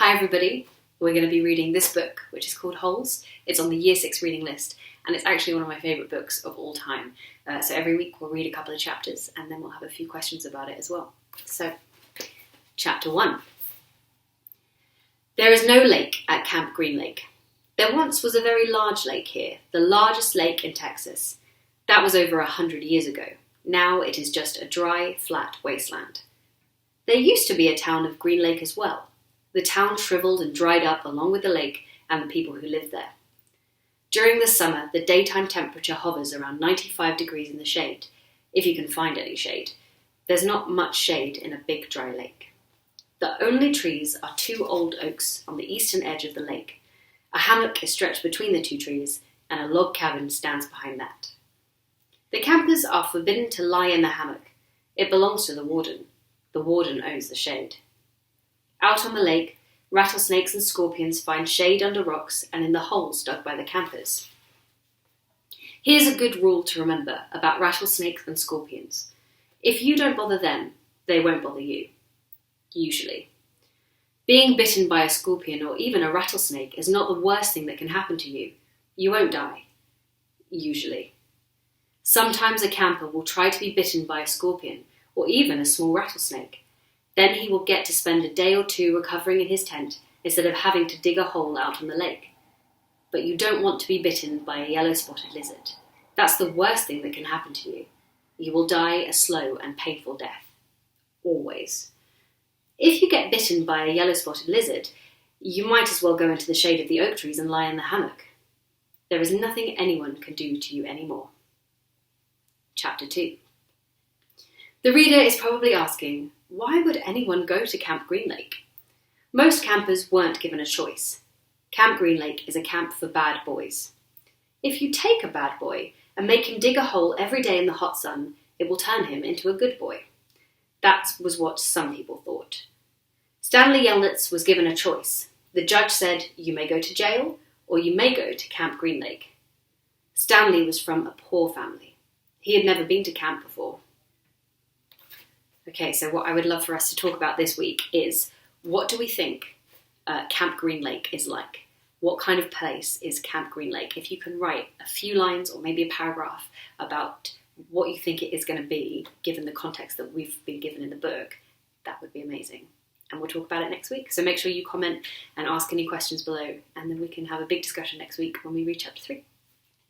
Hi everybody, we're going to be reading this book, which is called Holes. It's on the Year 6 reading list, and it's actually one of my favourite books of all time. So every week we'll read a couple of chapters, and then we'll have a few questions about it as well. So, Chapter 1. There is no lake at Camp Green Lake. There once was a very large lake here, the largest lake in Texas. That was over 100 years ago. Now it is just a dry, flat wasteland. There used to be a town of Green Lake as well. The town shriveled and dried up along with the lake and the people who lived there. During the summer, the daytime temperature hovers around 95 degrees in the shade, if you can find any shade. There's not much shade in a big dry lake. The only trees are 2 old oaks on the eastern edge of the lake. A hammock is stretched between the 2 trees, and a log cabin stands behind that. The campers are forbidden to lie in the hammock. It belongs to the warden. The warden owns the shade. Out on the lake, rattlesnakes and scorpions find shade under rocks and in the holes dug by the campers. Here's a good rule to remember about rattlesnakes and scorpions. If you don't bother them, they won't bother you. Usually. Being bitten by a scorpion or even a rattlesnake is not the worst thing that can happen to you. You won't die. Usually. Sometimes a camper will try to be bitten by a scorpion or even a small rattlesnake. Then he will get to spend a day or 2 recovering in his tent instead of having to dig a hole out on the lake. But you don't want to be bitten by a yellow-spotted lizard. That's the worst thing that can happen to you. You will die a slow and painful death. Always. If you get bitten by a yellow-spotted lizard, you might as well go into the shade of the oak trees and lie in the hammock. There is nothing anyone can do to you anymore. Chapter 2. The reader is probably asking, why would anyone go to Camp Green Lake? Most campers weren't given a choice. Camp Green Lake is a camp for bad boys. If you take a bad boy and make him dig a hole every day in the hot sun, it will turn him into a good boy. That was what some people thought. Stanley Yelnats was given a choice. The judge said, you may go to jail or you may go to Camp Green Lake. Stanley was from a poor family. He had never been to camp before. Okay, so what I would love for us to talk about this week is, what do we think Camp Green Lake is like? What kind of place is Camp Green Lake? If you can write a few lines or maybe a paragraph about what you think it is going to be, given the context that we've been given in the book, that would be amazing. And we'll talk about it next week. So make sure you comment and ask any questions below, and then we can have a big discussion next week when we reach chapter 3.